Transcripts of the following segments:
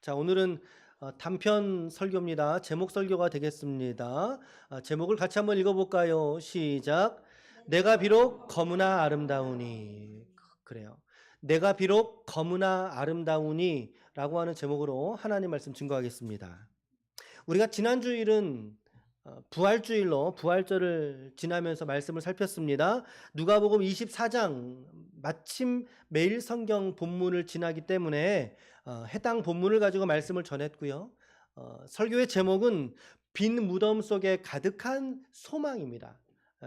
자, 오늘은 단편 설교입니다. 제목 설교가 되겠습니다. 제목을 같이 한번 읽어볼까요? 시작. 내가 비록 거무나 아름다우니. 그래요. 내가 비록 거무나 아름다우니 라고 하는 제목으로 하나님 말씀 증거하겠습니다. 우리가 지난 주일은 부활주일로 부활절을 지나면서 말씀을 살폈습니다. 누가복음 24장 마침 매일 성경 본문을 지나기 때문에 해당 본문을 가지고 말씀을 전했고요. 설교의 제목은 빈 무덤 속에 가득한 소망입니다.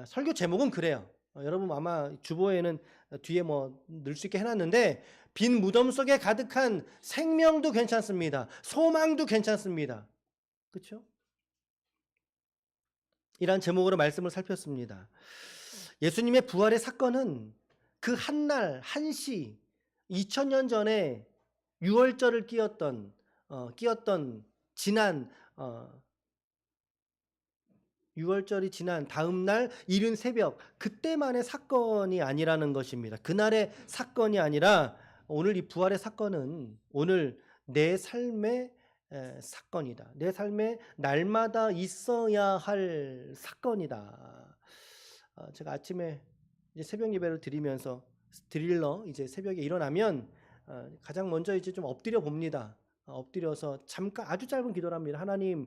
설교 제목은 그래요. 여러분 아마 주보에는 뒤에 뭐 넣을 수 있게 해놨는데 빈 무덤 속에 가득한 생명도 괜찮습니다. 소망도 괜찮습니다. 그렇죠? 이란 제목으로 말씀을 살폈습니다. 예수님의 부활의 사건은 그 한날 한시 2000년 전에 유월절을 끼었던 지난 유월절이 지난 다음 날 이른 새벽 그때만의 사건이 아니라는 것입니다. 그날의 사건이 아니라 오늘 이 부활의 사건은 오늘 내 삶의 사건이다. 내 삶에 날마다 있어야 할 사건이다. 제가 아침에 이제 새벽 예배를 드리러 이제 새벽에 일어나면 가장 먼저 이제 좀 엎드려 봅니다. 엎드려서 잠깐 아주 짧은 기도를 합니다. 하나님,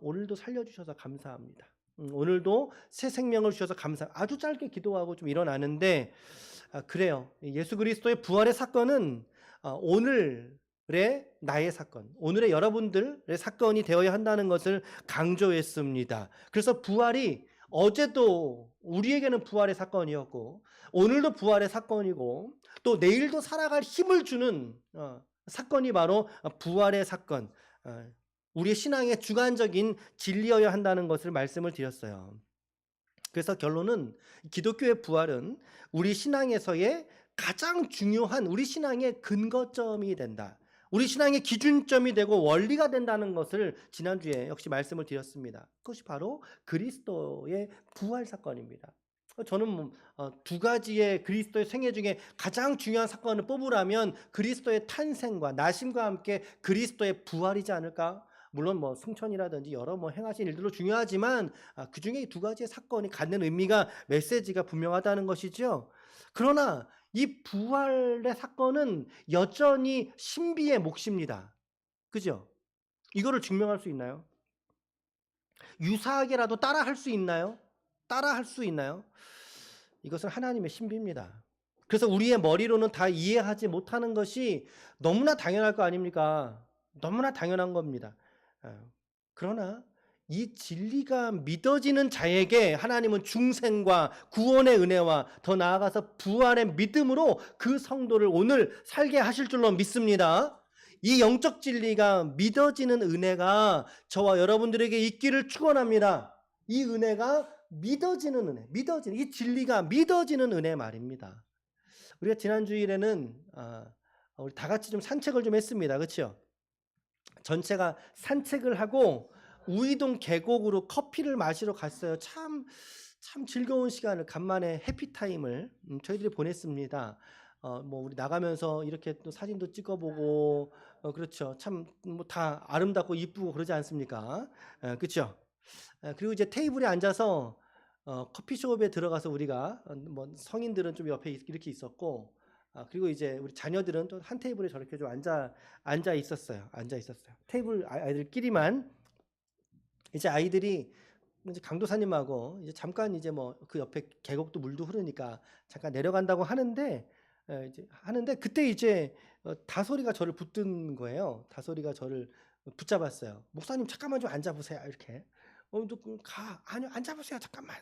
오늘도 살려주셔서 감사합니다. 오늘도 새 생명을 주셔서 아주 짧게 기도하고 좀 일어나는데 그래요. 예수 그리스도의 부활의 사건은 오늘의 나의 사건, 오늘의 여러분들의 사건이 되어야 한다는 것을 강조했습니다. 그래서 부활이 어제도 우리에게는 부활의 사건이었고 오늘도 부활의 사건이고 또 내일도 살아갈 힘을 주는 사건이 바로 부활의 사건, 우리의 신앙의 주관적인 진리여야 한다는 것을 말씀을 드렸어요. 그래서 결론은 기독교의 부활은 우리 신앙에서의 가장 중요한 우리 신앙의 근거점이 된다. 우리 신앙의 기준점이 되고 원리가 된다는 것을 지난주에 역시 말씀을 드렸습니다. 그것이 바로 그리스도의 부활 사건입니다. 저는 두 가지의 그리스도의 생애 중에 가장 중요한 사건을 뽑으라면 그리스도의 탄생과 나심과 함께 그리스도의 부활이지 않을까? 물론 뭐 승천이라든지 여러 행하신 일들도 중요하지만 그 중에 이 두 가지의 사건이 갖는 의미가 메시지가 분명하다는 것이죠. 그러나 이 부활의 사건은 여전히 신비의 몫입니다. 그죠? 이거를 증명할 수 있나요? 유사하게라도 따라할 수 있나요? 따라할 수 있나요? 이것은 하나님의 신비입니다. 그래서 우리의 머리로는 다 이해하지 못하는 것이 너무나 당연할 거 아닙니까? 너무나 당연한 겁니다. 그러나 이 진리가 믿어지는 자에게 하나님은 중생과 구원의 은혜와 더 나아가서 부활의 믿음으로 그 성도를 오늘 살게 하실 줄로 믿습니다. 이 영적 진리가 믿어지는 은혜가 저와 여러분들에게 있기를 축원합니다. 이 은혜가 믿어지는 은혜, 이 진리가 믿어지는 은혜 말입니다. 우리가 지난 주일에는 우리 다 같이 좀 산책을 좀 했습니다. 그렇죠? 전체가 산책을 하고 우이동 계곡으로 커피를 마시러 갔어요. 참 즐거운 시간을 간만에 해피타임을 저희들이 보냈습니다. 우리 나가면서 이렇게 또 사진도 찍어보고 그렇죠. 참 다 아름답고 이쁘고 그러지 않습니까? 그렇죠. 그리고 이제 테이블에 앉아서 커피숍에 들어가서 우리가 성인들은 좀 옆에 이렇게 있었고 그리고 이제 우리 자녀들은 또 한 테이블에 저렇게 좀 앉아 있었어요. 테이블 아이들끼리만. 이제 아이들이 이제 강도사님하고 이제 잠깐 이제 그 옆에 계곡도 물도 흐르니까 잠깐 내려간다고 하는데 그때 이제 다솔이가 저를 붙든 거예요. 다솔이가 저를 붙잡았어요. 목사님 잠깐만 좀 앉아보세요. 이렇게. 아니요, 앉아보세요. 잠깐만.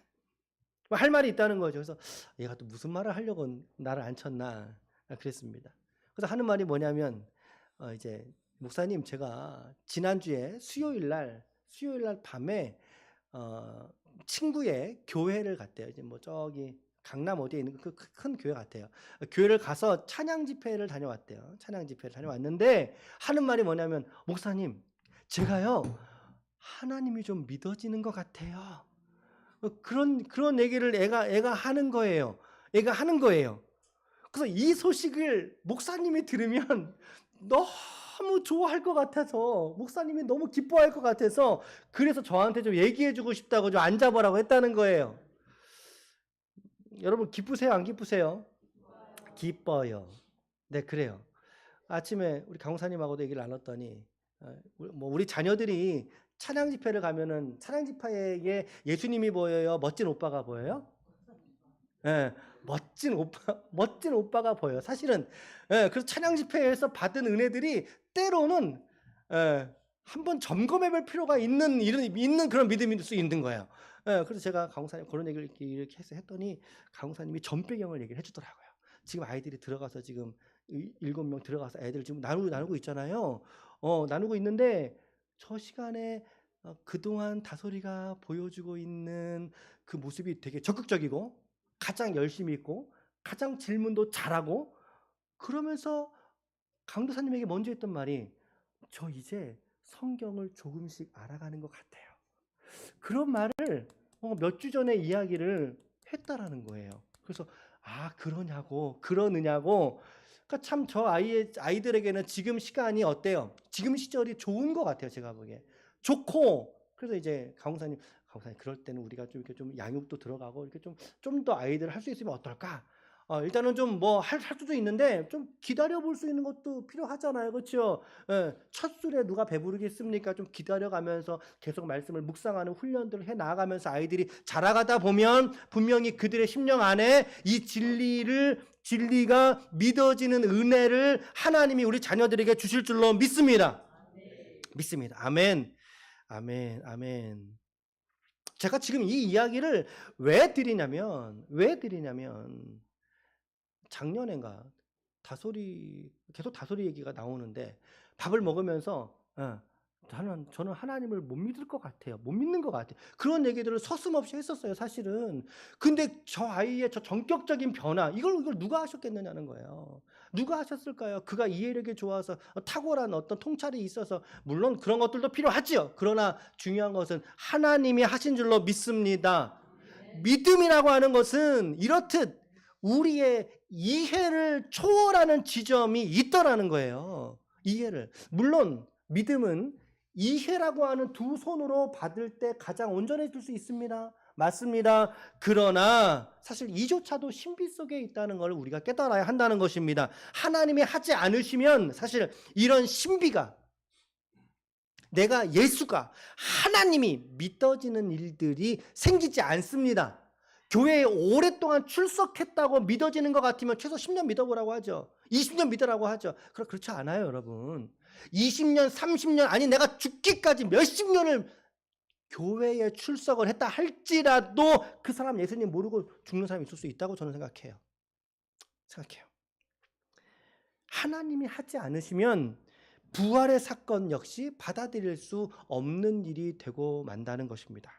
할 말이 있다는 거죠. 그래서 얘가 또 무슨 말을 하려고 나를 앉혔나 그랬습니다. 그래서 하는 말이 뭐냐면 이제 목사님 제가 지난주에 수요일 날 밤에 친구의 교회를 갔대요. 이제 저기 강남 어디에 있는 그 큰 교회 같아요. 교회를 가서 찬양 집회를 다녀왔대요. 찬양 집회를 다녀왔는데 하는 말이 뭐냐면 목사님 제가요 하나님이 좀 믿어지는 것 같아요. 그런 얘기를 애가 하는 거예요. 그래서 이 소식을 목사님이 들으면 너무 너무 좋아할 것 같아서, 목사님이 너무 기뻐할 것 같아서, 그래서 저한테 좀 얘기해주고 싶다고 좀 앉아보라고 했다는 거예요. 여러분 기쁘세요? 안 기쁘세요? 기뻐요. 네, 그래요. 아침에 우리 강사님하고도 얘기를 나눴더니 우리 자녀들이 찬양 집회를 가면은 찬양 집회에 예수님이 보여요? 멋진 오빠가 보여요? 예, 멋진 오빠가 보여요. 사실은 그래서 찬양 집회에서 받은 은혜들이 때로는 한번 점검해볼 필요가 있는 그런 믿음일 수 있는 거예요. 그래서 제가 강사님 그런 얘기를 이렇게 해서 했더니 강사님이 전배경을 얘기를 해주더라고요. 지금 아이들이 들어가서 지금 7명 들어가서 애들 지금 나누고 있잖아요. 나누고 있는데 저 시간에 그동안 다솔이가 보여주고 있는 그 모습이 되게 적극적이고 가장 열심히 있고 가장 질문도 잘하고 그러면서 강도사님에게 먼저 했던 말이 저 이제 성경을 조금씩 알아가는 것 같아요. 그런 말을 몇 주 전에 이야기를 했다라는 거예요. 그래서 그러느냐고. 그러니까 참 저 아이들에게는 지금 시간이 어때요? 지금 시절이 좋은 것 같아요. 제가 보기에 좋고. 그래서 이제 강사님 그럴 때는 우리가 좀 이렇게 좀 양육도 들어가고 이렇게 좀 더 아이들을 할 수 있으면 어떨까? 일단은 좀 뭐 할 수도 있는데 좀 기다려 볼 수 있는 것도 필요하잖아요. 그렇죠? 첫 술에 누가 배부르겠습니까? 좀 기다려가면서 계속 말씀을 묵상하는 훈련들을 해 나가면서 아이들이 자라가다 보면 분명히 그들의 심령 안에 이 진리가 믿어지는 은혜를 하나님이 우리 자녀들에게 주실 줄로 믿습니다. 믿습니다. 아멘. 아멘. 아멘. 제가 지금 이 이야기를 왜 드리냐면 작년엔가 계속 다솔이 얘기가 나오는데 밥을 먹으면서 저는 하나님을 못 믿을 것 같아요. 못 믿는 것 같아요. 그런 얘기들을 서슴없이 했었어요, 사실은. 근데 저 아이의 저 전격적인 변화, 이걸 누가 하셨겠느냐는 거예요. 누가 하셨을까요? 그가 이해력이 좋아서 탁월한 어떤 통찰이 있어서 물론 그런 것들도 필요하지요. 그러나 중요한 것은 하나님이 하신 줄로 믿습니다. 믿음이라고 하는 것은 이렇듯 우리의 이해를 초월하는 지점이 있더라는 거예요. 이해를. 물론 믿음은 이해라고 하는 두 손으로 받을 때 가장 온전해질 수 있습니다. 맞습니다. 그러나 사실 이조차도 신비 속에 있다는 걸 우리가 깨달아야 한다는 것입니다. 하나님이 하지 않으시면 사실 이런 신비가 예수가 하나님이 믿어지는 일들이 생기지 않습니다. 교회에 오랫동안 출석했다고 믿어지는 것 같으면 최소 10년 믿어보라고 하죠. 20년 믿으라고 하죠. 그렇지 않아요, 여러분. 20년, 30년, 아니 내가 죽기까지 몇십 년을 교회에 출석을 했다 할지라도 그 사람 예수님 모르고 죽는 사람이 있을 수 있다고 저는 생각해요. 하나님이 하지 않으시면 부활의 사건 역시 받아들일 수 없는 일이 되고 만다는 것입니다.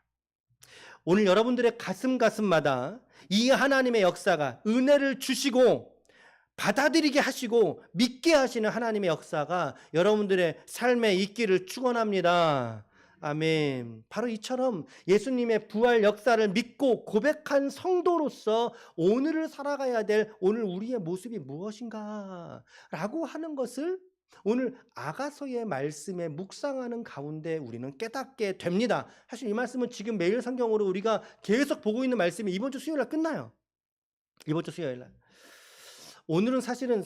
오늘 여러분들의 가슴마다 이 하나님의 역사가 은혜를 주시고 받아들이게 하시고 믿게 하시는 하나님의 역사가 여러분들의 삶에 있기를 축원합니다. 아멘. 바로 이처럼 예수님의 부활 역사를 믿고 고백한 성도로서 오늘을 살아가야 될 오늘 우리의 모습이 무엇인가 라고 하는 것을 오늘 아가서의 말씀에 묵상하는 가운데 우리는 깨닫게 됩니다. 사실 이 말씀은 지금 매일 성경으로 우리가 계속 보고 있는 말씀이 이번 주 수요일 날 끝나요. 이번 주 수요일 날. 오늘은 사실은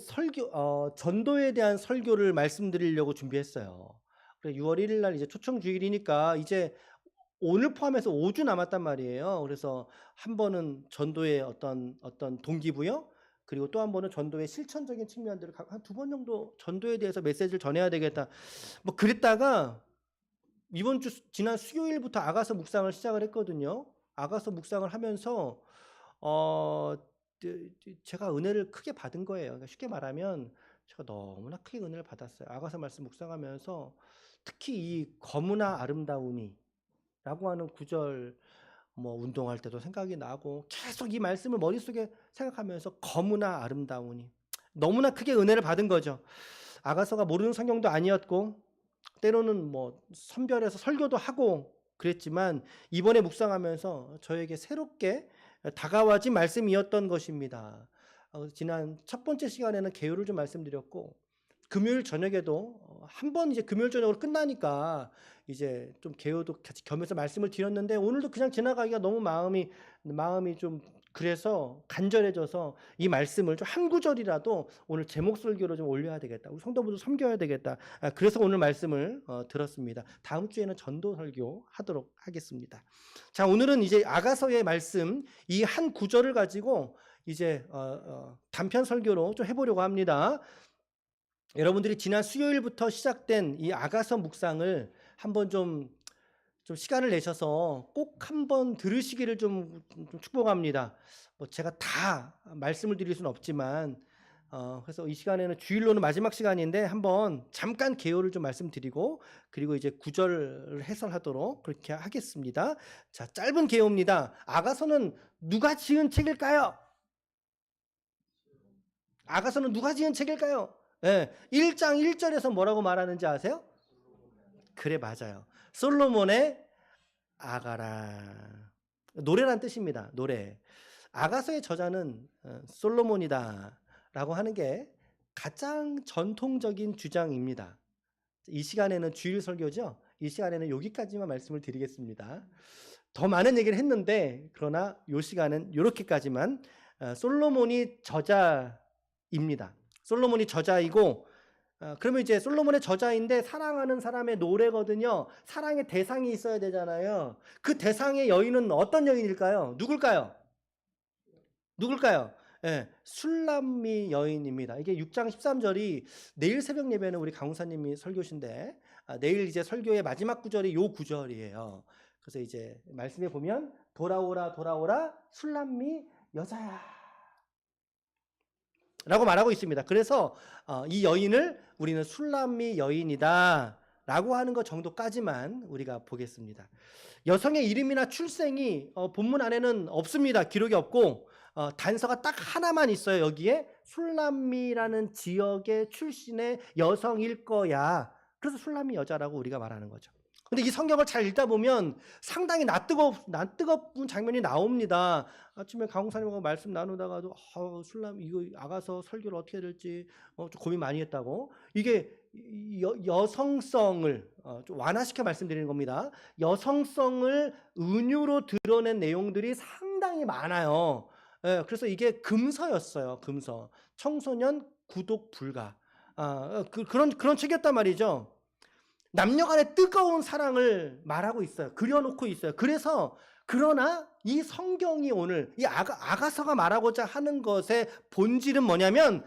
전도에 대한 설교를 말씀드리려고 준비했어요. 6월 1일 날 이제 초청 주일이니까 이제 오늘 포함해서 5주 남았단 말이에요. 그래서 한 번은 전도의 어떤 동기부여, 그리고 또 한 번은 전도의 실천적인 측면들을 한 2번 정도 전도에 대해서 메시지를 전해야 되겠다. 뭐 그랬다가 이번 주 지난 수요일부터 아가서 묵상을 시작을 했거든요. 아가서 묵상을 하면서 제가 은혜를 크게 받은 거예요. 그러니까 쉽게 말하면 제가 너무나 크게 은혜를 받았어요. 아가서 말씀 묵상하면서 특히 이 거무나 아름다우니 라고 하는 구절 운동할 때도 생각이 나고 계속 이 말씀을 머릿속에 생각하면서 거무나 아름다우니 너무나 크게 은혜를 받은 거죠. 아가서가 모르는 성경도 아니었고 때로는 선별해서 설교도 하고 그랬지만 이번에 묵상하면서 저에게 새롭게 다가와진 말씀이었던 것입니다. 지난 첫 번째 시간에는 개요를 좀 말씀드렸고 금요일 저녁에도 한번 이제 금요일 저녁으로 끝나니까 이제 좀 개요도 같이 겸해서 말씀을 드렸는데 오늘도 그냥 지나가기가 너무 마음이 좀 그래서 간절해져서 이 말씀을 좀 한 구절이라도 오늘 제목 설교로 좀 올려야 되겠다. 우리 성도분들 섬겨야 되겠다. 그래서 오늘 말씀을 들었습니다. 다음 주에는 전도 설교 하도록 하겠습니다. 자, 오늘은 이제 아가서의 말씀 이 한 구절을 가지고 이제 단편 설교로 좀 해보려고 합니다. 여러분들이 지난 수요일부터 시작된 이 아가서 묵상을 한번 좀 시간을 내셔서 꼭 한번 들으시기를 좀 축복합니다. 뭐 제가 다 말씀을 드릴 수는 없지만 그래서 이 시간에는 주일로는 마지막 시간인데 한번 잠깐 개요를 좀 말씀드리고 그리고 이제 구절을 해설하도록 그렇게 하겠습니다. 자, 짧은 개요입니다. 아가서는 누가 지은 책일까요? 아가서는 누가 지은 책일까요? 네, 1장 1절에서 뭐라고 말하는지 아세요? 그래, 맞아요. 솔로몬의 아가라. 노래란 뜻입니다. 노래. 아가서의 저자는 솔로몬이다 라고 하는 게 가장 전통적인 주장입니다. 이 시간에는 주일 설교죠. 이 시간에는 여기까지만 말씀을 드리겠습니다. 더 많은 얘기를 했는데 그러나 이 시간은 이렇게까지만. 솔로몬이 저자입니다. 솔로몬이 저자이고 그러면 이제 솔로몬의 저자인데 사랑하는 사람의 노래거든요. 사랑의 대상이 있어야 되잖아요. 그 대상의 여인은 어떤 여인일까요? 누굴까요? 예, 술람미 여인입니다. 이게 6장 13절이 내일 새벽 예배는 우리 강우사님이 설교신데 내일 이제 설교의 마지막 구절이 요 구절이에요. 그래서 이제 말씀에 보면 돌아오라 돌아오라 술람미 여자야 라고 말하고 있습니다. 그래서 이 여인을 우리는 술람미 여인이다 라고 하는 것 정도까지만 우리가 보겠습니다. 여성의 이름이나 출생이 본문 안에는 없습니다. 기록이 없고 단서가 딱 하나만 있어요. 여기에 술람미라는 지역의 출신의 여성일 거야. 그래서 술람미 여자라고 우리가 말하는 거죠. 근데 이 성경을 잘 읽다 보면 상당히 낯뜨거운 장면이 나옵니다. 아침에 강웅사님하고 말씀 나누다가도 술람 이거 아가서 설교를 어떻게 해야 될지 좀 고민 많이 했다고. 이게 여성성을 좀 완화시켜 말씀드리는 겁니다. 여성성을 은유로 드러낸 내용들이 상당히 많아요. 그래서 이게 금서였어요. 금서. 청소년 구독 불가. 그런 책이었단 말이죠. 남녀 간의 뜨거운 사랑을 말하고 있어요. 그려놓고 있어요. 그러나 이 성경이 오늘 이 아가서가 말하고자 하는 것의 본질은 뭐냐면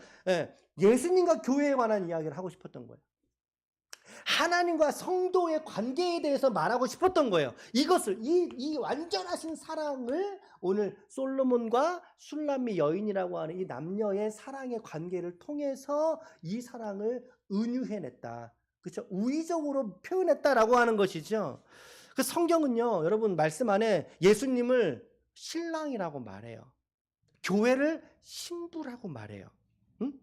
예수님과 교회에 관한 이야기를 하고 싶었던 거예요. 하나님과 성도의 관계에 대해서 말하고 싶었던 거예요. 이것을 이 완전하신 사랑을 오늘 솔로몬과 술람미 여인이라고 하는 이 남녀의 사랑의 관계를 통해서 이 사랑을 은유해냈다. 그렇죠? 우의적으로 표현했다라고 하는 것이죠. 그 성경은요, 여러분 말씀 안에 예수님을 신랑이라고 말해요. 교회를 신부라고 말해요. 응?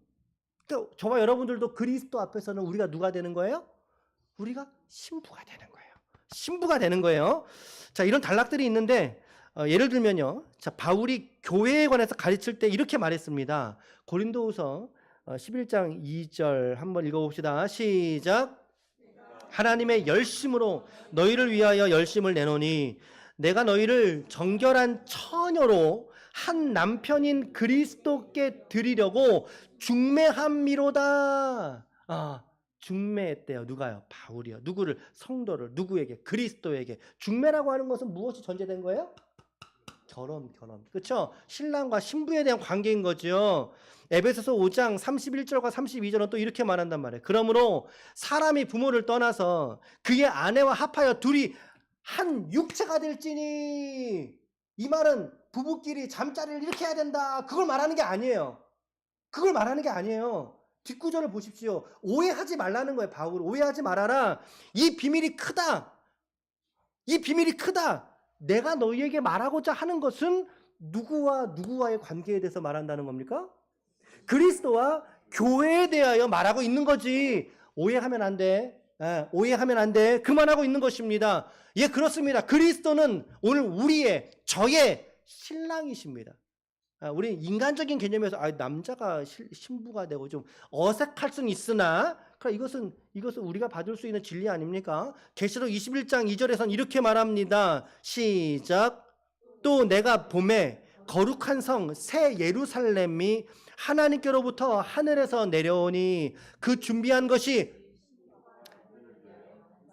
그러니까 저와 여러분들도 그리스도 앞에서는 우리가 누가 되는 거예요? 우리가 신부가 되는 거예요. 신부가 되는 거예요. 자, 이런 단락들이 있는데 예를 들면요. 자, 바울이 교회에 관해서 가르칠 때 이렇게 말했습니다. 고린도후서 11장 2절 한번 읽어봅시다. 시작. 하나님의 열심으로 너희를 위하여 열심을 내노니 내가 너희를 정결한 처녀로 한 남편인 그리스도께 드리려고 중매함이로다. 중매했대요. 누가요? 바울이요. 누구를? 성도를. 누구에게? 그리스도에게. 중매라고 하는 것은 무엇이 전제된 거예요? 결혼. 그렇죠? 신랑과 신부에 대한 관계인 거죠. 에베소서 5장 31절과 32절은 또 이렇게 말한단 말이에요. 그러므로 사람이 부모를 떠나서 그의 아내와 합하여 둘이 한 육체가 될지니, 이 말은 부부끼리 잠자리를 이렇게 해야 된다. 그걸 말하는 게 아니에요. 뒷구절을 보십시오. 오해하지 말라는 거예요. 바울. 오해하지 말아라. 이 비밀이 크다. 내가 너희에게 말하고자 하는 것은 누구와의 관계에 대해서 말한다는 겁니까? 그리스도와 교회에 대하여 말하고 있는 거지. 오해하면 안 돼. 그만하고 있는 것입니다. 예, 그렇습니다. 그리스도는 오늘 저의 신랑이십니다. 우리 인간적인 개념에서 남자가 신부가 되고 좀 어색할 수는 있으나 그럼 이것은 우리가 받을 수 있는 진리 아닙니까? 계시록 21장 2절에서는 이렇게 말합니다. 시작. 또 내가 봄에 거룩한 성 새 예루살렘이 하나님께로부터 하늘에서 내려오니 그 준비한 것이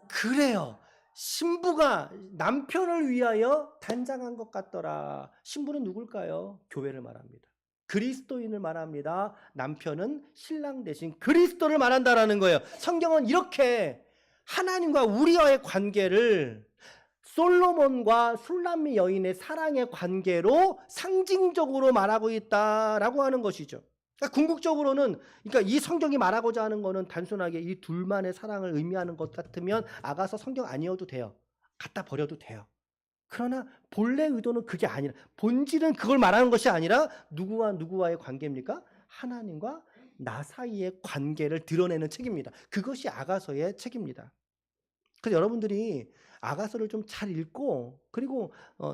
그래요. 신부가 남편을 위하여 단장한 것 같더라. 신부는 누굴까요? 교회를 말합니다. 그리스도인을 말합니다. 남편은 신랑 대신 그리스도를 말한다라는 거예요. 성경은 이렇게 하나님과 우리와의 관계를 솔로몬과 술람미 여인의 사랑의 관계로 상징적으로 말하고 있다라고 하는 것이죠. 그러니까 궁극적으로는, 그러니까 이 성경이 말하고자 하는 것은 단순하게 이 둘만의 사랑을 의미하는 것 같으면 아가서 성경 아니어도 돼요. 갖다 버려도 돼요. 그러나 본래 의도는 그게 아니라, 본질은 그걸 말하는 것이 아니라 누구와 누구와의 관계입니까? 하나님과 나 사이의 관계를 드러내는 책입니다. 그것이 아가서의 책입니다. 그래서 여러분들이 아가서를 좀 잘 읽고 그리고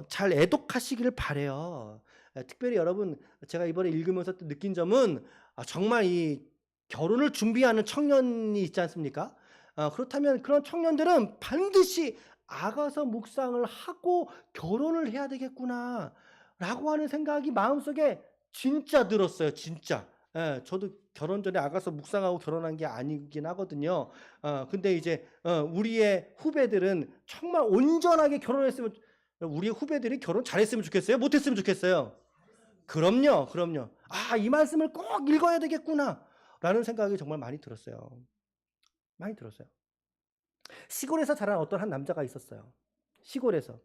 잘 애독하시기를 바라요. 특별히 여러분, 제가 이번에 읽으면서 또 느낀 점은 정말 이 결혼을 준비하는 청년이 있지 않습니까? 그렇다면 그런 청년들은 반드시 아가서 묵상을 하고 결혼을 해야 되겠구나 라고 하는 생각이 마음속에 진짜 들었어요. 진짜. 저도 결혼 전에 아가서 묵상하고 결혼한 게 아니긴 하거든요. 근데 이제 우리의 후배들은 정말 온전하게 결혼했으면, 우리 후배들이 결혼 잘했으면 좋겠어요? 못했으면 좋겠어요? 그럼요, 그럼요. 이 말씀을 꼭 읽어야 되겠구나 라는 생각이 정말 많이 들었어요. 많이 들었어요. 시골에서 자란 어떤 한 남자가 있었어요. 시골에서.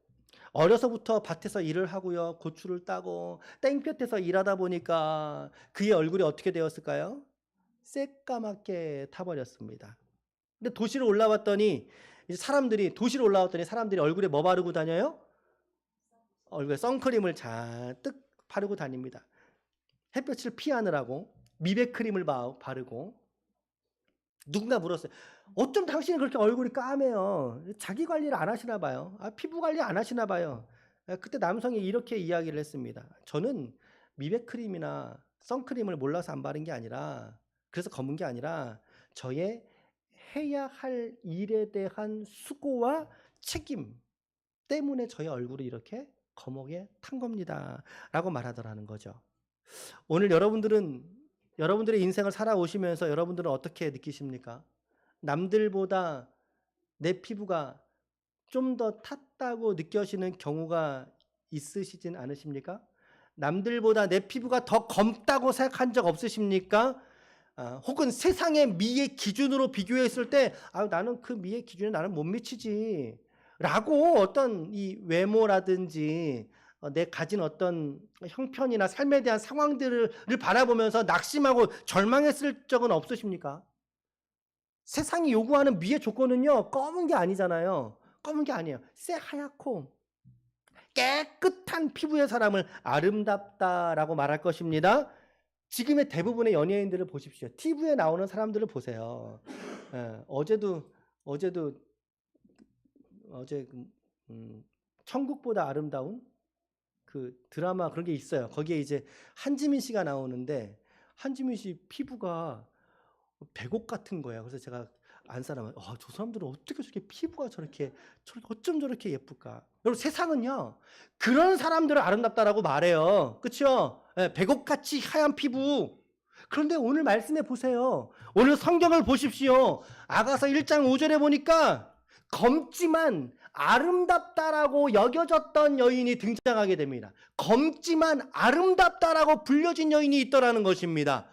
어려서부터 밭에서 일을 하고요. 고추를 따고 땡볕에서 일하다 보니까 그의 얼굴이 어떻게 되었을까요? 새까맣게 타버렸습니다. 근데 도시로 올라왔더니 사람들이 얼굴에 뭐 바르고 다녀요? 얼굴에 선크림을 잔뜩 바르고 다닙니다. 햇볕을 피하느라고 미백 크림을 바르고. 누군가 물었어요. 어쩜 당신이 그렇게 얼굴이 까매요? 자기 관리를 안 하시나 봐요. 피부 관리 안 하시나 봐요. 그때 남성이 이렇게 이야기를 했습니다. 저는 미백 크림이나 선크림을 몰라서 안 바른 게 아니라, 그래서 검은 게 아니라 저의 해야 할 일에 대한 수고와 책임 때문에 저의 얼굴이 이렇게 거목에 탄 겁니다 라고 말하더라는 거죠. 오늘 여러분들의 인생을 살아오시면서 여러분들은 어떻게 느끼십니까? 남들보다 내 피부가 좀 더 탔다고 느껴지는 경우가 있으시진 않으십니까? 남들보다 내 피부가 더 검다고 생각한 적 없으십니까? 혹은 세상의 미의 기준으로 비교했을 때 나는 그 미의 기준에 나는 못 미치지 라고 어떤 이 외모라든지 내 가진 어떤 형편이나 삶에 대한 상황들을 바라보면서 낙심하고 절망했을 적은 없으십니까? 세상이 요구하는 미의 조건은요, 검은 게 아니잖아요. 검은 게 아니에요. 새하얗고 깨끗한 피부의 사람을 아름답다라고 말할 것입니다. 지금의 대부분의 연예인들을 보십시오. TV에 나오는 사람들을 보세요. 어제 천국보다 아름다운 그 드라마 그런 게 있어요. 거기에 이제 한지민 씨가 나오는데 한지민 씨 피부가 백옥 같은 거예요. 그래서 제가 안 사람은 저 사람들은 어떻게 저렇게 피부가 저렇게 어쩜 저렇게 예쁠까? 여러분, 세상은요 그런 사람들을 아름답다라고 말해요. 그렇죠? 백옥같이 하얀 피부. 그런데 오늘 말씀해 보세요. 오늘 성경을 보십시오. 아가서 1장 5절에 보니까 검지만 아름답다라고 여겨졌던 여인이 등장하게 됩니다. 검지만 아름답다라고 불려진 여인이 있더라는 것입니다.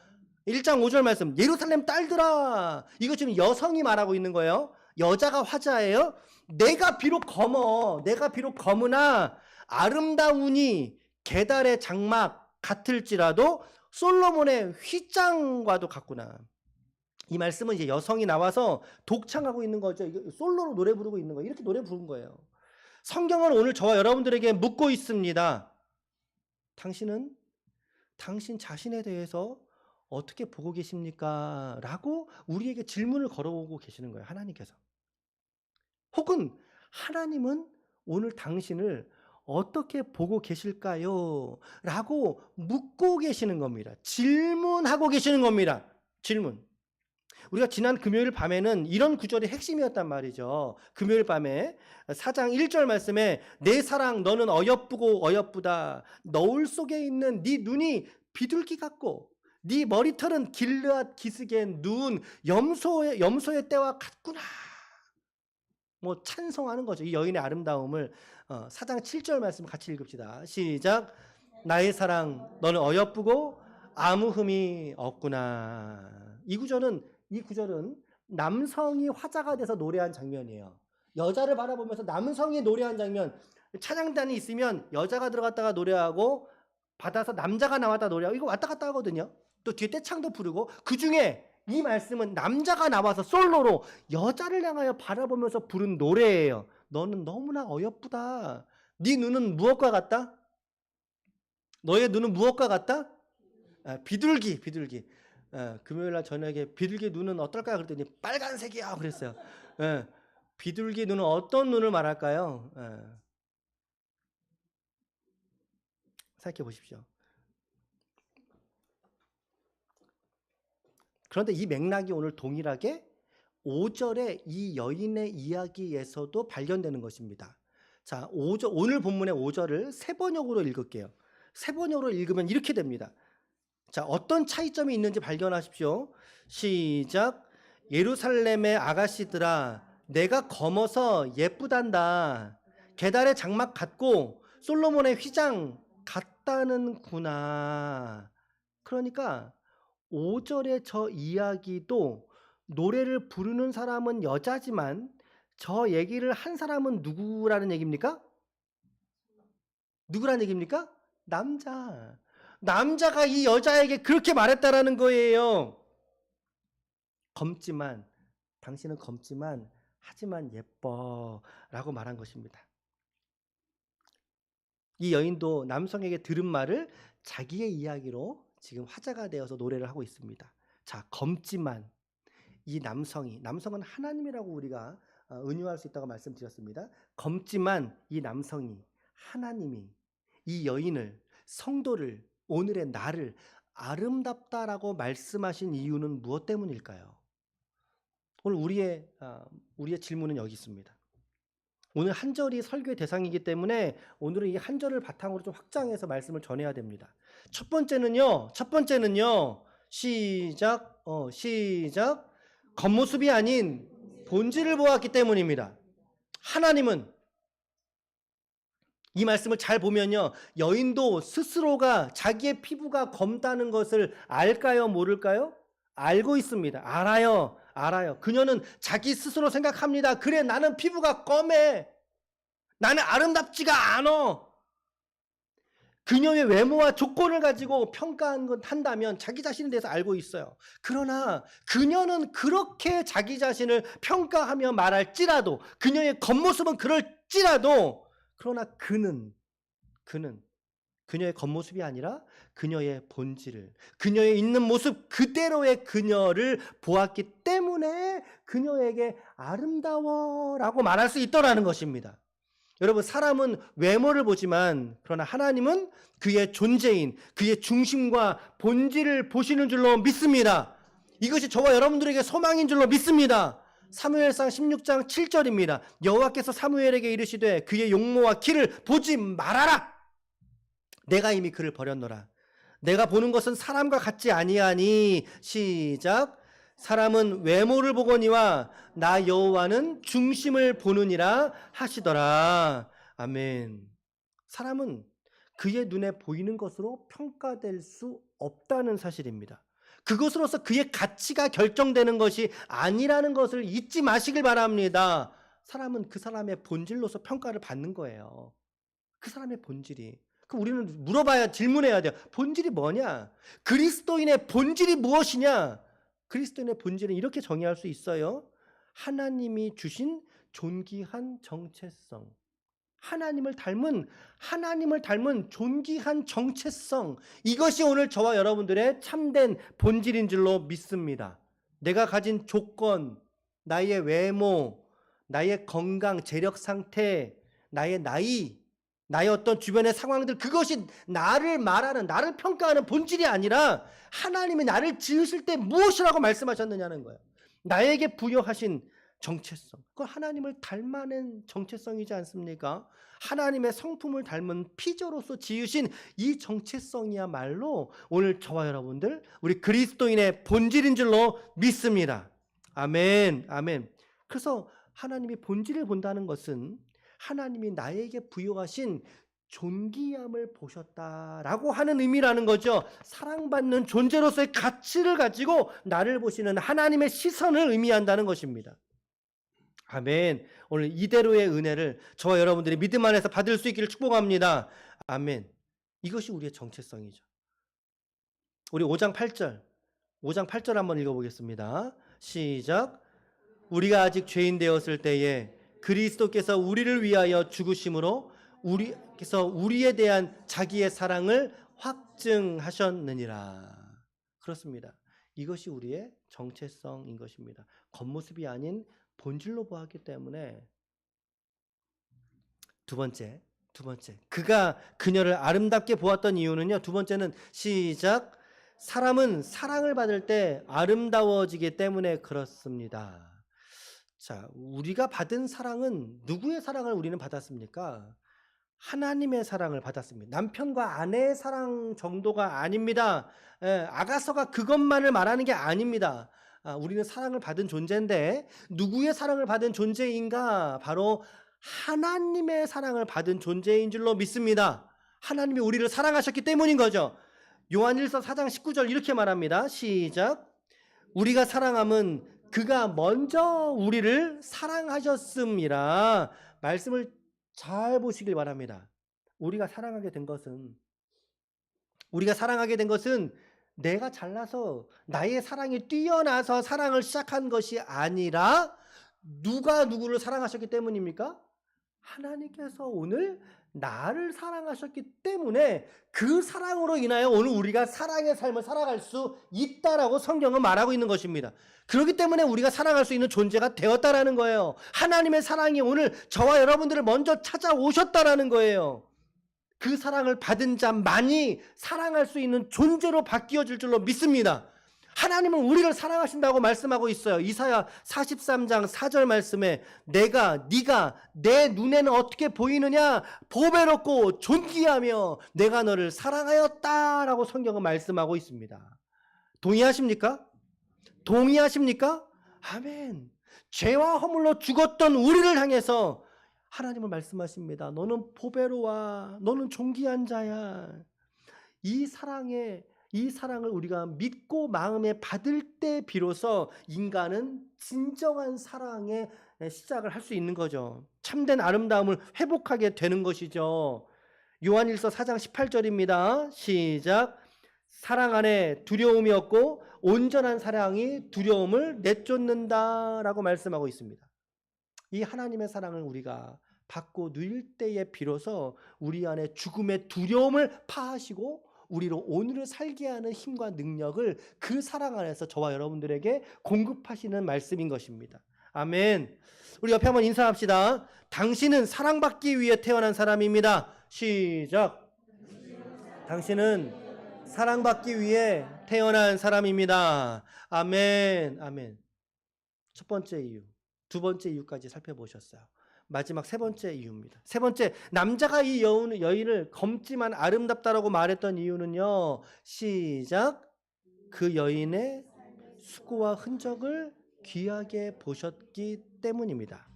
1장 5절 말씀, 예루살렘 딸들아. 이거 지금 여성이 말하고 있는 거예요. 여자가 화자예요. 내가 비록 검으나 아름다우니 게달의 장막 같을지라도 솔로몬의 휘장과도 같구나. 이 말씀은 이제 여성이 나와서 독창하고 있는 거죠. 솔로로 노래 부르고 있는 거예요. 이렇게 노래 부른 거예요. 성경은 오늘 저와 여러분들에게 묻고 있습니다. 당신은 당신 자신에 대해서 어떻게 보고 계십니까? 라고 우리에게 질문을 걸어오고 계시는 거예요. 하나님께서. 혹은 하나님은 오늘 당신을 어떻게 보고 계실까요? 라고 묻고 계시는 겁니다. 질문하고 계시는 겁니다. 질문. 우리가 지난 금요일 밤에는 이런 구절이 핵심이었단 말이죠. 금요일 밤에 4장 1절 말씀에 내 사랑 너는 어여쁘고 어여쁘다. 너울 속에 있는 네 눈이 비둘기 같고 네 머리털은 길르앗 기슭의 눈 염소의 떼와 같구나. 뭐 찬송하는 거죠. 이 여인의 아름다움을 4장 7절 말씀 같이 읽읍시다. 시작. 나의 사랑 너는 어여쁘고 아무 흠이 없구나. 이 구절은 남성이 화자가 돼서 노래한 장면이에요. 여자를 바라보면서 남성이 노래한 장면. 찬양단이 있으면 여자가 들어갔다가 노래하고 받아서 남자가 나왔다 노래하고 이거 왔다 갔다 하거든요. 또 뒤에 떼창도 부르고 그중에 이 말씀은 남자가 나와서 솔로로 여자를 향하여 바라보면서 부른 노래예요. 너는 너무나 어여쁘다. 네 눈은 무엇과 같다? 너의 눈은 무엇과 같다? 비둘기. 금요일날 저녁에 비둘기 눈은 어떨까 그랬더니 빨간색이야 그랬어요. 비둘기 눈은 어떤 눈을 말할까요? 생각해 보십시오. 그런데 이 맥락이 오늘 동일하게 5절의 이 여인의 이야기에서도 발견되는 것입니다. 자, 오늘 본문의 5절을 세 번역으로 읽을게요. 세 번역으로 읽으면 이렇게 됩니다. 자, 어떤 차이점이 있는지 발견하십시오. 시작. 예루살렘의 아가씨들아, 내가 검어서 예쁘단다. 계달의 장막 같고 솔로몬의 휘장 같다는구나. 그러니까 5절의 저 이야기도 노래를 부르는 사람은 여자지만 저 얘기를 한 사람은 누구라는 얘기입니까? 누구라는 얘기입니까? 남자가 이 여자에게 그렇게 말했다라는 거예요. 당신은 검지만 하지만 예뻐라고 말한 것입니다. 이 여인도 남성에게 들은 말을 자기의 이야기로 지금 화자가 되어서 노래를 하고 있습니다. 자, 검지만 이 남성은 하나님이라고 우리가 은유할 수 있다고 말씀드렸습니다. 검지만 이 하나님이 이 여인을, 성도를, 오늘의 나를 아름답다라고 말씀하신 이유는 무엇 때문일까요? 오늘 우리의 질문은 여기 있습니다. 오늘 한 절이 설교의 대상이기 때문에 오늘은 이 한 절을 바탕으로 좀 확장해서 말씀을 전해야 됩니다. 첫 번째는요. 시작. 겉모습이 아닌 본질을 보았기 때문입니다. 하나님은 이 말씀을 잘 보면요. 여인도 스스로가 자기의 피부가 검다는 것을 알까요? 모를까요? 알고 있습니다. 알아요. 그녀는 자기 스스로 생각합니다. 그래, 나는 피부가 검해. 나는 아름답지가 않아. 그녀의 외모와 조건을 가지고 한다면 자기 자신에 대해서 알고 있어요. 그러나 그녀는 그렇게 자기 자신을 평가하며 말할지라도, 그녀의 겉모습은 그럴지라도, 그러나 그는 그녀의 겉모습이 아니라 그녀의 본질을, 그녀의 있는 모습 그대로의 그녀를 보았기 때문에 그녀에게 아름다워라고 말할 수 있더라는 것입니다. 여러분, 사람은 외모를 보지만 그러나 하나님은 그의 존재인, 그의 중심과 본질을 보시는 줄로 믿습니다. 이것이 저와 여러분들에게 소망인 줄로 믿습니다. 사무엘상 16장 7절입니다. 여호와께서 사무엘에게 이르시되 그의 용모와 키를 보지 말아라. 내가 이미 그를 버렸노라. 내가 보는 것은 사람과 같지 아니하니. 시작. 사람은 외모를 보거니와 나 여호와는 중심을 보느니라 하시더라. 아멘. 사람은 그의 눈에 보이는 것으로 평가될 수 없다는 사실입니다. 그것으로서 그의 가치가 결정되는 것이 아니라는 것을 잊지 마시길 바랍니다. 사람은 그 사람의 본질로서 평가를 받는 거예요. 그 사람의 본질이. 그럼 우리는 질문해야 돼요. 본질이 뭐냐? 그리스도인의 본질이 무엇이냐? 그리스도인의 본질은 이렇게 정의할 수 있어요. 하나님이 주신 존귀한 정체성. 하나님을 닮은 존귀한 정체성. 이것이 오늘 저와 여러분들의 참된 본질인 줄로 믿습니다. 내가 가진 조건, 나의 외모, 나의 건강, 재력 상태, 나의 나이, 나의 어떤 주변의 상황들, 그것이 나를 평가하는 본질이 아니라 하나님이 나를 지으실 때 무엇이라고 말씀하셨느냐는 거예요. 나에게 부여하신 정체성, 그건 하나님을 닮아낸 정체성이지 않습니까? 하나님의 성품을 닮은 피조로서 지으신 이 정체성이야말로 오늘 저와 여러분들, 우리 그리스도인의 본질인 줄로 믿습니다. 아멘, 아멘. 그래서 하나님이 본질을 본다는 것은 하나님이 나에게 부여하신 존귀함을 보셨다라고 하는 의미라는 거죠. 사랑받는 존재로서의 가치를 가지고 나를 보시는 하나님의 시선을 의미한다는 것입니다. 아멘. 오늘 이대로의 은혜를 저와 여러분들이 믿음 안에서 받을 수 있기를 축복합니다. 아멘. 이것이 우리의 정체성이죠. 우리 5장 8절 한번 읽어보겠습니다. 시작. 우리가 아직 죄인 되었을 때에 그리스도께서 우리를 위하여 죽으심으로 우리께서 우리에 대한 자기의 사랑을 확증하셨느니라. 그렇습니다. 이것이 우리의 정체성인 것입니다. 겉모습이 아닌 본질로 보았기 때문에. 두 번째, 그가 그녀를 아름답게 보았던 이유는요. 두 번째는 시작. 사람은 사랑을 받을 때 아름다워지기 때문에 그렇습니다. 자, 우리가 받은 사랑은 누구의 사랑을 우리는 받았습니까? 하나님의 사랑을 받았습니다. 남편과 아내의 사랑 정도가 아닙니다. 아가서가 그것만을 말하는 게 아닙니다. 우리는 사랑을 받은 존재인데 누구의 사랑을 받은 존재인가? 바로 하나님의 사랑을 받은 존재인 줄로 믿습니다. 하나님이 우리를 사랑하셨기 때문인 거죠. 요한일서 4장 19절 이렇게 말합니다. 시작. 우리가 사랑함은 그가 먼저 우리를 사랑하셨음이라. 말씀을 잘 보시길 바랍니다. 우리가 사랑하게 된 것은 내가 잘나서 나의 사랑이 뛰어나서 사랑을 시작한 것이 아니라 누가 누구를 사랑하셨기 때문입니까? 하나님께서 오늘 나를 사랑하셨기 때문에 그 사랑으로 인하여 오늘 우리가 사랑의 삶을 살아갈 수 있다라고 성경은 말하고 있는 것입니다. 그렇기 때문에 우리가 사랑할 수 있는 존재가 되었다라는 거예요. 하나님의 사랑이 오늘 저와 여러분들을 먼저 찾아오셨다라는 거예요. 그 사랑을 받은 자만이 사랑할 수 있는 존재로 바뀌어질 줄로 믿습니다. 하나님은 우리를 사랑하신다고 말씀하고 있어요. 이사야 43장 4절 말씀에 네가 내 눈에는 어떻게 보이느냐? 보배롭고 존귀하며 내가 너를 사랑하였다라고 성경은 말씀하고 있습니다. 동의하십니까? 아멘. 죄와 허물로 죽었던 우리를 향해서 하나님은 말씀하십니다. 너는 보배로워. 너는 존귀한 자야. 이 사랑을 우리가 믿고 마음에 받을 때 비로소 인간은 진정한 사랑의 시작을 할 수 있는 거죠. 참된 아름다움을 회복하게 되는 것이죠. 요한일서 4장 18절입니다. 시작. 사랑 안에 두려움이 없고 온전한 사랑이 두려움을 내쫓는다라고 말씀하고 있습니다. 이 하나님의 사랑을 우리가 받고 누릴 때에 비로소 우리 안에 죽음의 두려움을 파하시고 우리로 오늘을 살게 하는 힘과 능력을 그 사랑 안에서 저와 여러분들에게 공급하시는 말씀인 것입니다. 아멘. 우리 옆에 한번 인사합시다. 당신은 사랑받기 위해 태어난 사람입니다. 시작. 당신은 사랑받기 위해 태어난 사람입니다. 아멘. 아멘. 첫 번째 이유, 두 번째 이유까지 살펴보셨어요. 마지막 세 번째 이유입니다. 세 번째, 남자가 이 여인을 검지만 아름답다라고 말했던 이유는요. 시작. 그 여인의 수고와 흔적을 귀하게 보셨기 때문입니다.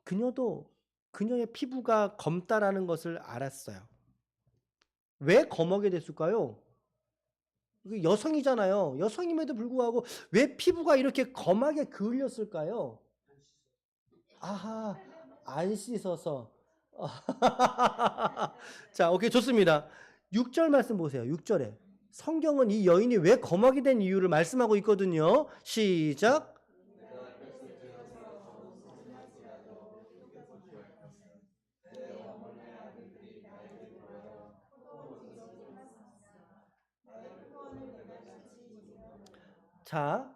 그녀도 그녀의 피부가 검다라는 것을 알았어요. 왜 검하게 됐을까요? 여성이잖아요. 여성임에도 불구하고 왜 피부가 이렇게 검하게 그을렸을까요? 아하, 안 씻어서. 자, 오케이, 좋습니다. 6절 말씀 보세요. 6절에. 성경은 이 여인이 왜 검하게 된 이유를 말씀하고 있거든요. 시작. 자,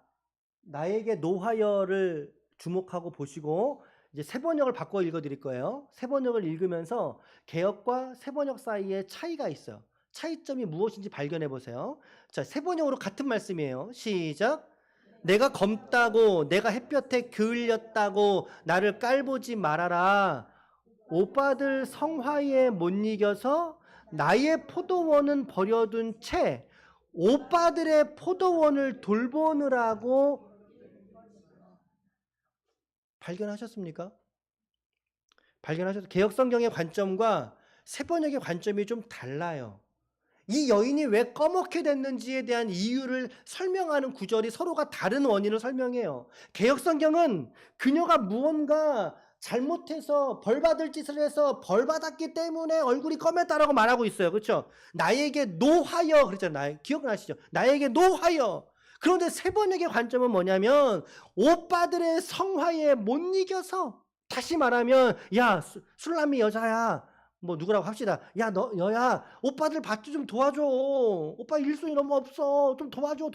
나에게 노하여를 주목하고 보시고 이제 세번역을 바꿔 읽어 드릴 거예요. 세번역을 읽으면서 개역과 세번역 사이에 차이가 있어요. 차이점이 무엇인지 발견해 보세요. 자, 세번역으로 같은 말씀이에요. 시작. 내가 검다고, 내가 햇볕에 그을렸다고 나를 깔보지 말아라. 오빠들 성화에 못 이겨서 나의 포도원은 버려둔 채 오빠들의 포도원을 돌보느라고 발견하셨습니까? 개역성경의 관점과 세번역의 관점이 좀 달라요. 이 여인이 왜 꺼멓게 됐는지에 대한 이유를 설명하는 구절이 서로가 다른 원인을 설명해요. 개역성경은 그녀가 무언가 잘못해서 벌받을 짓을 해서 벌받았기 때문에 얼굴이 검했다라고 말하고 있어요. 그렇죠? 나에게 노하여 그랬잖아요. 기억나시죠? 나에게 노하여. 그런데 세번역의 관점은 뭐냐면 오빠들의 성화에 못 이겨서, 다시 말하면 야 술람이 여자야, 뭐 누구라고 합시다. 야 너 여야 오빠들 밭 좀 도와줘. 오빠 일손이 너무 없어. 좀 도와줘.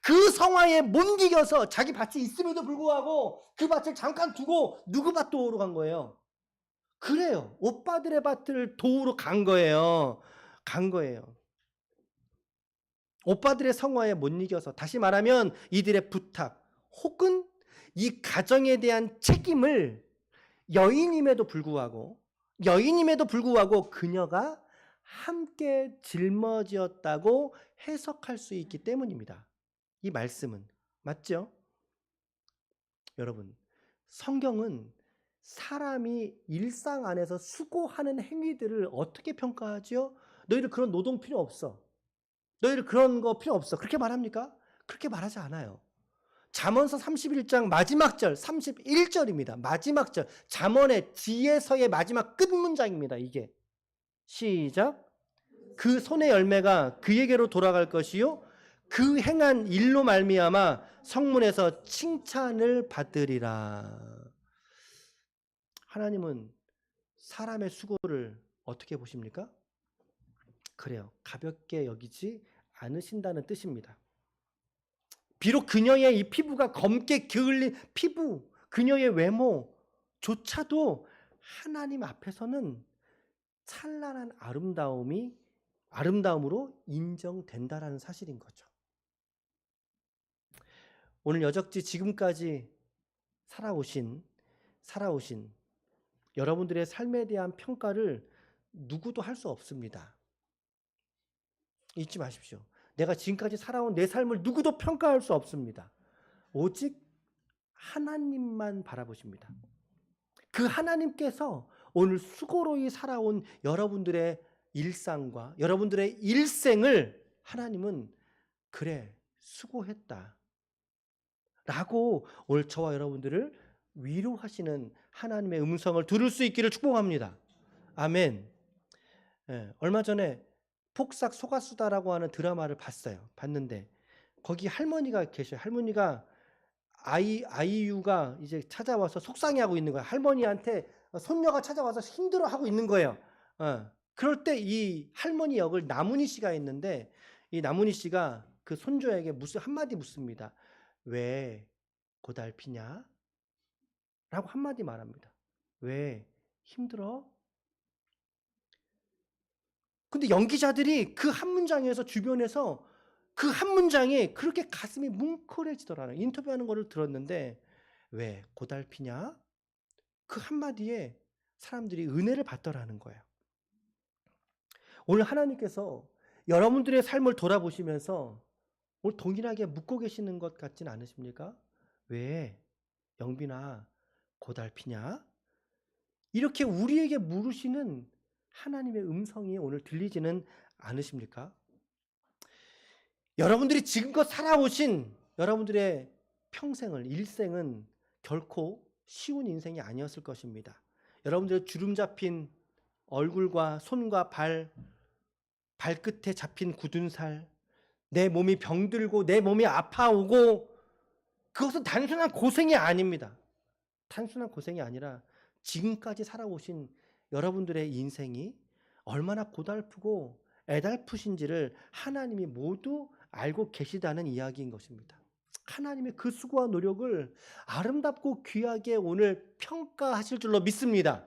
그 성화에 못 이겨서 자기 밭이 있음에도 불구하고 그 밭을 잠깐 두고 누구 밭 도우러 간 거예요. 그래요. 오빠들의 밭을 도우러 간 거예요. 오빠들의 성화에 못 이겨서, 다시 말하면 이들의 부탁 혹은 이 가정에 대한 책임을 여인임에도 불구하고 그녀가 함께 짊어지었다고 해석할 수 있기 때문입니다. 이 말씀은 맞죠? 여러분, 성경은 사람이 일상 안에서 수고하는 행위들을 어떻게 평가하죠? 너희들 그런 노동 필요 없어. 너희들 그런 거 필요 없어. 그렇게 말합니까? 그렇게 말하지 않아요. 잠언서 31장 마지막 절 31절입니다. 마지막 절. 잠언의 지혜서의 마지막 끝 문장입니다. 이게. 시작. 그 손의 열매가 그에게로 돌아갈 것이요 그 행한 일로 말미암아 성문에서 칭찬을 받으리라. 하나님은 사람의 수고를 어떻게 보십니까? 그래요. 가볍게 여기지 않으신다는 뜻입니다. 비록 그녀의 이 피부가 검게 게을린 피부, 그녀의 외모조차도 하나님 앞에서는 찬란한 아름다움으로 인정된다라는 사실인 거죠. 오늘 여적지 지금까지 살아오신 여러분들의 삶에 대한 평가를 누구도 할 수 없습니다. 잊지 마십시오. 내가 지금까지 살아온 내 삶을 누구도 평가할 수 없습니다. 오직 하나님만 바라보십니다. 그 하나님께서 오늘 수고로이 살아온 여러분들의 일상과 여러분들의 일생을 하나님은 그래 수고했다 라고 오늘 저와 여러분들을 위로하시는 하나님의 음성을 들을 수 있기를 축복합니다. 아멘. 얼마 전에 폭삭 속았수다라고 하는 드라마를 봤는데 거기 할머니가 계셔요. 할머니가 아이유가 이제 찾아와서 속상해하고 있는 거예요. 할머니한테 손녀가 찾아와서 힘들어하고 있는 거예요. 그럴 때 이 할머니 역을 나문희 씨가 있는데 이 나문희 씨가 그 손주에게 한마디 묻습니다. 왜 고달피냐? 라고 한마디 말합니다. 왜 힘들어? 근데 연기자들이 그 한 문장에서 주변에서 그 한 문장에 그렇게 가슴이 뭉클해지더라고요. 인터뷰하는 거를 들었는데 왜 고달피냐? 그 한마디에 사람들이 은혜를 받더라는 거예요. 오늘 하나님께서 여러분들의 삶을 돌아보시면서 오늘 동일하게 묻고 계시는 것 같진 않으십니까? 왜 영빈아 고달피냐? 이렇게 우리에게 물으시는 하나님의 음성이 오늘 들리지는 않으십니까? 여러분들이 지금껏 살아오신 여러분들의 일생은 결코 쉬운 인생이 아니었을 것입니다. 여러분들의 주름 잡힌 얼굴과 손과 발끝에 잡힌 굳은 살, 내 몸이 병들고 내 몸이 아파오고, 그것은 단순한 고생이 아닙니다. 단순한 고생이 아니라 지금까지 살아오신 여러분들의 인생이 얼마나 고달프고 애달프신지를 하나님이 모두 알고 계시다는 이야기인 것입니다. 하나님의 그 수고와 노력을 아름답고 귀하게 오늘 평가하실 줄로 믿습니다.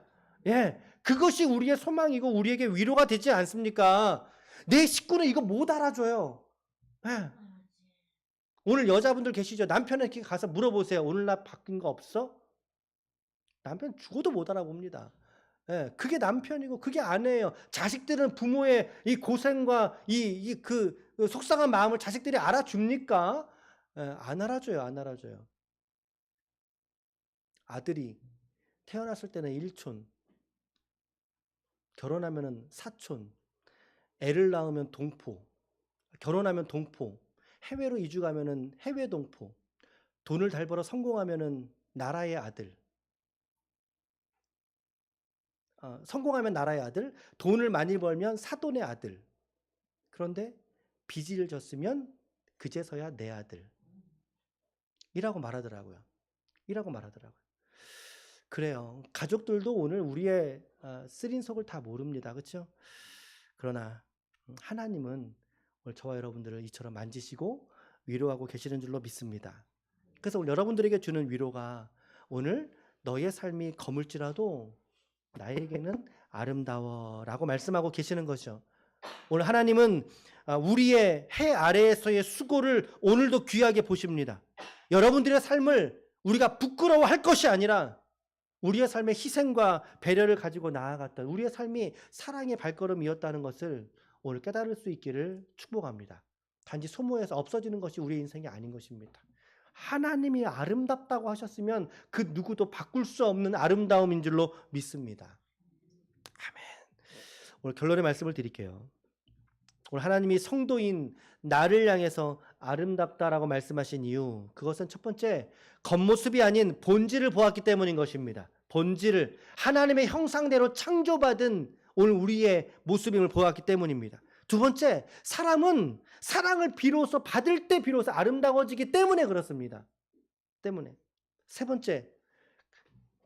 그것이 우리의 소망이고 우리에게 위로가 되지 않습니까? 내 식구는 이거 못 알아줘요. 오늘 여자분들 계시죠? 남편에게 가서 물어보세요. 오늘 나 바뀐 거 없어? 남편 죽어도 못 알아봅니다. 예, 그게 남편이고 그게 아내예요. 자식들은 부모의 이 고생과 그 속상한 마음을 자식들이 알아줍니까? 예, 안 알아줘요. 안 알아줘요. 아들이 태어났을 때는 일촌, 결혼하면은 사촌, 애를 낳으면 동포, 결혼하면 동포, 해외로 이주 가면은 해외 동포, 돈을 잘 벌어 성공하면은 나라의 아들, 성공하면 나라의 아들, 돈을 많이 벌면 사돈의 아들. 그런데 빚을 졌으면 그제서야 내 아들. 이라고 말하더라고요. 이라고 말하더라고요. 그래요. 가족들도 오늘 우리의 쓰린 속을 다 모릅니다. 그렇죠? 그러나 하나님은 오늘 저와 여러분들을 이처럼 만지시고 위로하고 계시는 줄로 믿습니다. 그래서 오늘 여러분들에게 주는 위로가 오늘 너의 삶이 거물지라도 나에게는 아름다워라고 말씀하고 계시는 거죠. 오늘 하나님은 우리의 해 아래에서의 수고를 오늘도 귀하게 보십니다. 여러분들의 삶을 우리가 부끄러워할 것이 아니라 우리의 삶의 희생과 배려를 가지고 나아갔던 우리의 삶이 사랑의 발걸음이었다는 것을 오늘 깨달을 수 있기를 축복합니다. 단지 소모해서 없어지는 것이 우리의 인생이 아닌 것입니다. 하나님이 아름답다고 하셨으면 그 누구도 바꿀 수 없는 아름다움인 줄로 믿습니다. 아멘. 오늘 결론의 말씀을 드릴게요. 오늘 하나님이 성도인 나를 향해서 아름답다라고 말씀하신 이유, 그것은 첫 번째, 겉모습이 아닌 본질을 보았기 때문인 것입니다. 본질을, 하나님의 형상대로 창조받은 오늘 우리의 모습임을 보았기 때문입니다. 두 번째, 사람은 사랑을 비로소 받을 때 비로소 아름다워지기 때문에 그렇습니다. 때문에. 세 번째,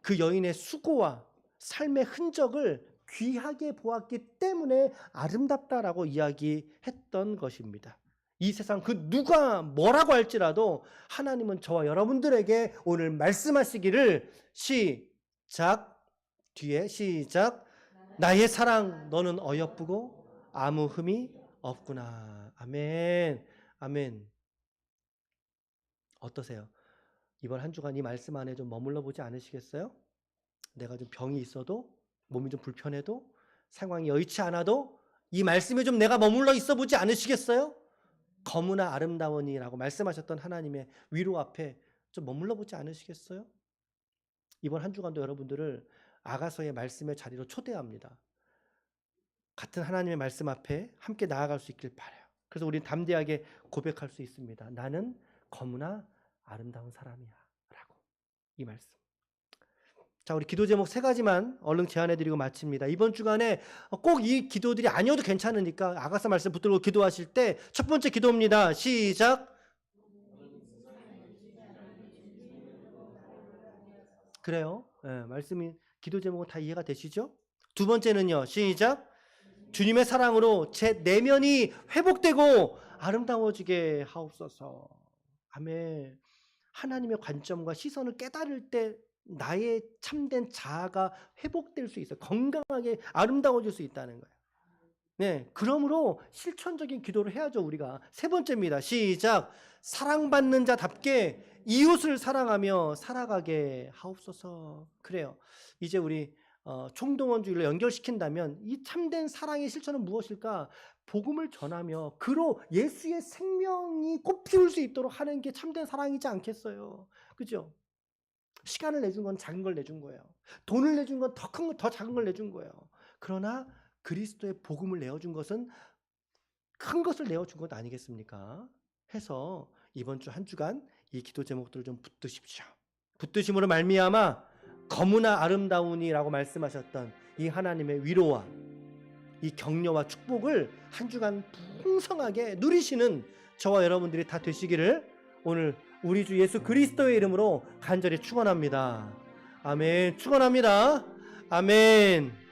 그 여인의 수고와 삶의 흔적을 귀하게 보았기 때문에 아름답다라고 이야기했던 것입니다. 이 세상 그 누가 뭐라고 할지라도 하나님은 저와 여러분들에게 오늘 말씀하시기를 시작, 뒤에 시작, 나의 사랑 너는 어여쁘고 아무 흠이 없구나. 아멘. 아멘. 어떠세요? 이번 한 주간 이 말씀 안에 좀 머물러 보지 않으시겠어요? 내가 좀 병이 있어도, 몸이 좀 불편해도, 상황이 여의치 않아도 이 말씀에 좀 내가 머물러 있어 보지 않으시겠어요? 거무나 아름다우니라고 말씀하셨던 하나님의 위로 앞에 좀 머물러 보지 않으시겠어요? 이번 한 주간도 여러분들을 아가서의 말씀의 자리로 초대합니다. 같은 하나님의 말씀 앞에 함께 나아갈 수 있길 바라요. 그래서 우리는 담대하게 고백할 수 있습니다. 나는 거무나 아름다운 사람이야 라고. 이 말씀. 자, 우리 기도 제목 3가지만 얼른 제안해드리고 마칩니다. 이번 주간에 꼭 이 기도들이 아니어도 괜찮으니까 아가서 말씀 붙들고 기도하실 때 첫 번째 기도입니다. 시작. 그래요. 말씀이 기도 제목은 다 이해가 되시죠? 두 번째는요. 시작. 주님의 사랑으로 제 내면이 회복되고 아름다워지게 하옵소서. 아멘. 하나님의 관점과 시선을 깨달을 때 나의 참된 자아가 회복될 수 있어요. 건강하게 아름다워질 수 있다는 거예요. 네, 그러므로 실천적인 기도를 해야죠, 우리가. 세 번째입니다. 시작. 사랑받는 자답게 이웃을 사랑하며 살아가게 하옵소서. 그래요. 이제 우리 총동원주의를 연결시킨다면 이 참된 사랑의 실천은 무엇일까? 복음을 전하며 그로 예수의 생명이 꽃피울 수 있도록 하는 게 참된 사랑이지 않겠어요? 그죠? 시간을 내준 건 작은 걸 내준 거예요. 돈을 내준 건 더 큰 거, 더 작은 걸 내준 거예요. 그러나 그리스도의 복음을 내어준 것은 큰 것을 내어준 것 아니겠습니까? 해서 이번 주 한 주간 이 기도 제목들을 좀 붙드십시오. 붙드심으로 말미암아 거무나 아름다우니라고 말씀하셨던 이 하나님의 위로와 이 격려와 축복을 한 주간 풍성하게 누리시는 저와 여러분들이 다 되시기를 오늘 우리 주 예수 그리스도의 이름으로 간절히 축원합니다. 아멘. 축원합니다. 아멘.